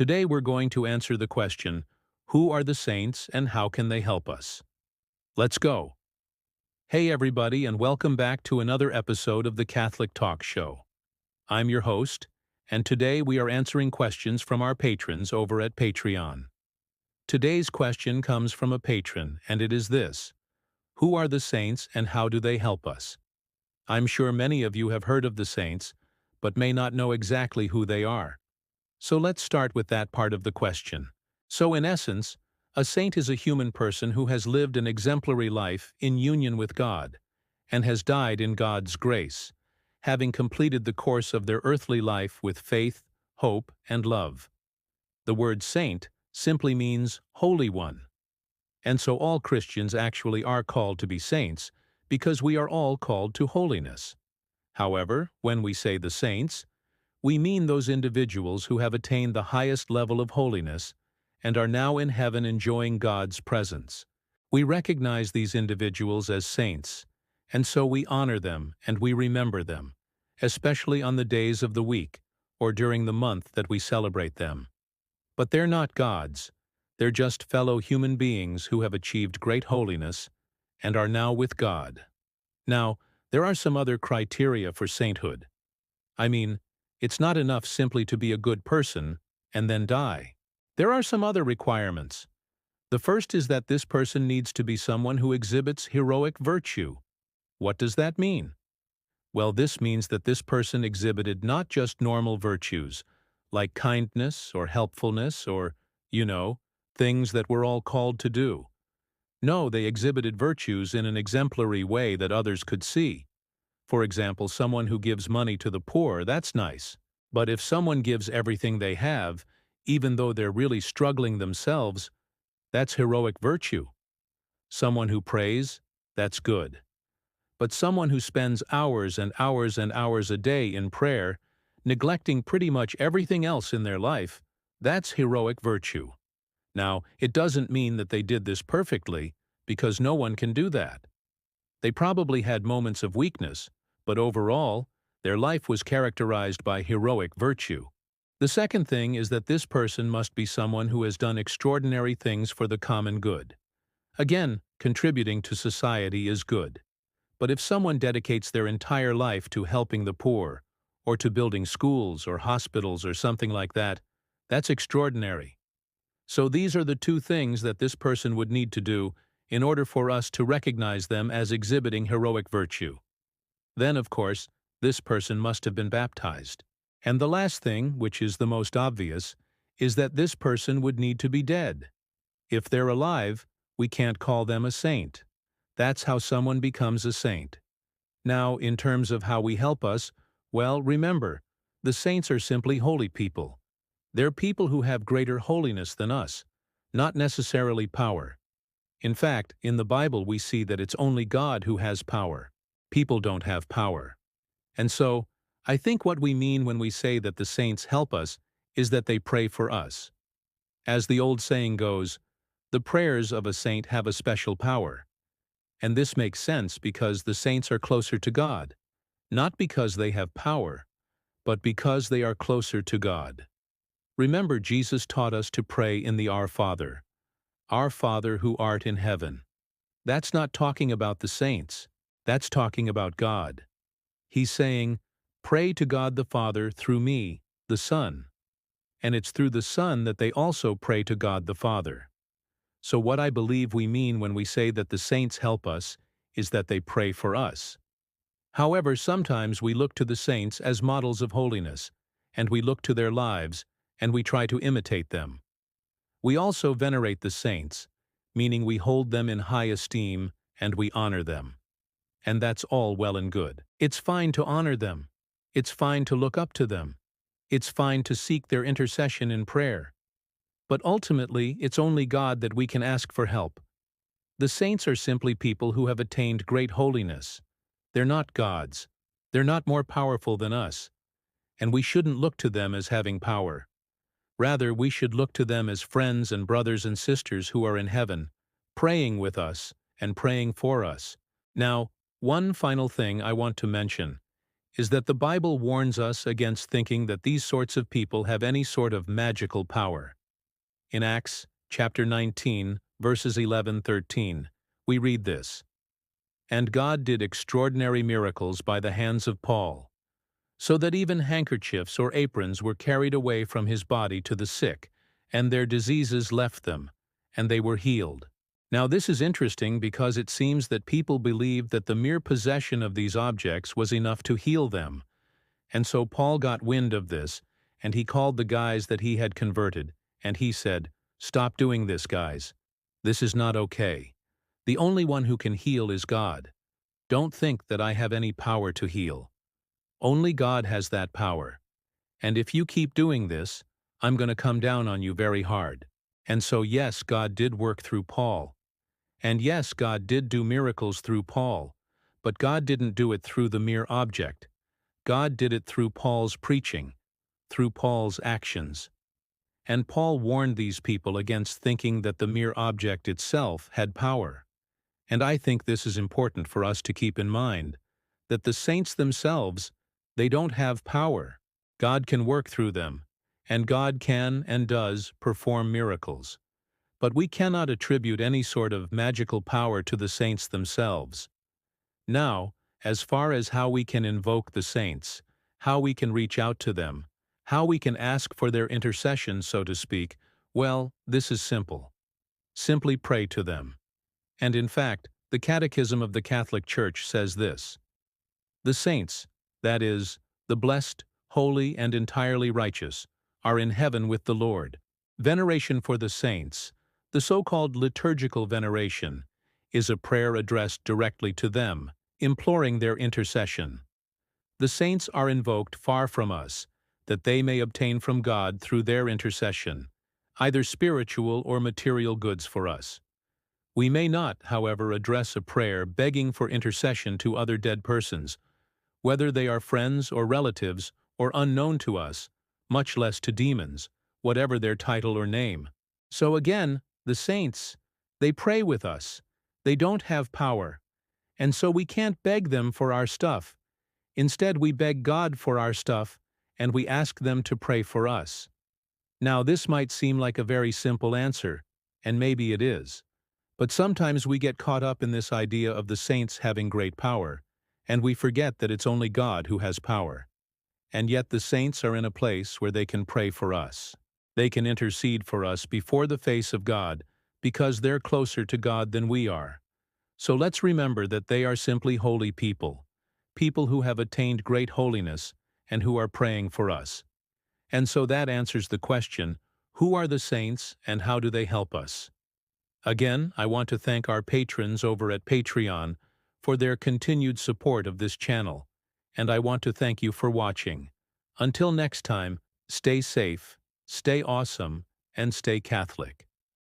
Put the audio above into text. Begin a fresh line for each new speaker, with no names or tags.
Today we're going to answer the question, who are the saints and how can they help us? Let's go. Hey everybody, and welcome back to another episode of the Catholic Talk Show. I'm your host, and today we are answering questions from our patrons over at Patreon. Today's question comes from a patron, and it is this: who are the saints and how do they help us? I'm sure many of you have heard of the saints, but may not know exactly who they are. So let's start with that part of the question. So in essence, a saint is a human person who has lived an exemplary life in union with God, and has died in God's grace, having completed the course of their earthly life with faith, hope, and love. The word saint simply means holy one. And so all Christians actually are called to be saints, because we are all called to holiness. However, when we say the saints, we mean those individuals who have attained the highest level of holiness and are now in heaven enjoying God's presence. We recognize these individuals as saints, and so we honor them and we remember them, especially on the days of the week or during the month that we celebrate them. But they're not gods. They're just fellow human beings who have achieved great holiness and are now with God. Now, there are some other criteria for sainthood. I mean, it's not enough simply to be a good person and then die. There are some other requirements. The first is that this person needs to be someone who exhibits heroic virtue. What does that mean? Well, this means that this person exhibited not just normal virtues, like kindness or helpfulness or, things that we're all called to do. No, they exhibited virtues in an exemplary way that others could see. For example, someone who gives money to the poor, that's nice. But if someone gives everything they have, even though they're really struggling themselves, that's heroic virtue. Someone who prays, that's good. But someone who spends hours and hours and hours a day in prayer, neglecting pretty much everything else in their life, that's heroic virtue. Now, it doesn't mean that they did this perfectly, because no one can do that. They probably had moments of weakness, but overall, their life was characterized by heroic virtue. The second thing is that this person must be someone who has done extraordinary things for the common good. Again, contributing to society is good. But if someone dedicates their entire life to helping the poor, or to building schools or hospitals or something like that, that's extraordinary. So these are the two things that this person would need to do in order for us to recognize them as exhibiting heroic virtue. Then, of course, this person must have been baptized. And the last thing, which is the most obvious, is that this person would need to be dead. If they're alive, we can't call them a saint. That's how someone becomes a saint. Now, in terms of how we help us, well, remember, the saints are simply holy people. They're people who have greater holiness than us, not necessarily power. In fact, in the Bible we see that it's only God who has power. People don't have power. And so, I think what we mean when we say that the saints help us is that they pray for us. As the old saying goes, the prayers of a saint have a special power. And this makes sense because the saints are closer to God, not because they have power, but because they are closer to God. Remember, Jesus taught us to pray in the Our Father who art in heaven. That's not talking about the saints. That's talking about God. He's saying, pray to God the Father through me, the Son. And it's through the Son that they also pray to God the Father. So what I believe we mean when we say that the saints help us is that they pray for us. However, sometimes we look to the saints as models of holiness, and we look to their lives, and we try to imitate them. We also venerate the saints, meaning we hold them in high esteem and we honor them. And that's all well and good. It's fine to honor them. It's fine to look up to them. It's fine to seek their intercession in prayer. But ultimately, it's only God that we can ask for help. The saints are simply people who have attained great holiness. They're not gods. They're not more powerful than us. And we shouldn't look to them as having power. Rather, we should look to them as friends and brothers and sisters who are in heaven, praying with us and praying for us. Now, one final thing I want to mention. is that the Bible warns us against thinking that these sorts of people have any sort of magical power. In Acts chapter 19, verses 11-13, we read this, "And God did extraordinary miracles by the hands of Paul, so that even handkerchiefs or aprons were carried away from his body to the sick, and their diseases left them, and they were healed." Now this is interesting because it seems that people believed that the mere possession of these objects was enough to heal them, and so Paul got wind of this, and he called the guys that he had converted, and he said, "Stop doing this, guys. This is not okay. The only one who can heal is God. Don't think that I have any power to heal. Only God has that power. And if you keep doing this, I'm going to come down on you very hard." And so yes, God did work through Paul. And yes, God did do miracles through Paul, but God didn't do it through the mere object. God did it through Paul's preaching, through Paul's actions. And Paul warned these people against thinking that the mere object itself had power. And I think this is important for us to keep in mind, that the saints themselves, they don't have power. God can work through them, and God can and does perform miracles. But we cannot attribute any sort of magical power to the saints themselves. Now, as far as how we can invoke the saints, how we can reach out to them, how we can ask for their intercession, so to speak, well, this is simple. Simply pray to them. And in fact, the Catechism of the Catholic Church says this: "The saints, that is, the blessed, holy, and entirely righteous, are in heaven with the Lord." Veneration for the saints, the so-called liturgical veneration, is a prayer addressed directly to them, imploring their intercession. The saints are invoked far from us, that they may obtain from God through their intercession, either spiritual or material goods for us. We may not, however, address a prayer begging for intercession to other dead persons, whether they are friends or relatives or unknown to us, much less to demons, whatever their title or name. So again, the saints, they pray with us. They don't have power, and so we can't beg them for our stuff. Instead, we beg God for our stuff, and we ask them to pray for us. Now, this might seem like a very simple answer, and maybe it is. But sometimes we get caught up in this idea of the saints having great power, and we forget that it's only God who has power. And yet the saints are in a place where they can pray for us. They can intercede for us before the face of God because they're closer to God than we are. So let's remember that they are simply holy people, people who have attained great holiness and who are praying for us. And so that answers the question, who are the saints and how do they help us? Again, I want to thank our patrons over at Patreon for their continued support of this channel, and I want to thank you for watching. Until next time, stay safe, stay awesome, and stay Catholic.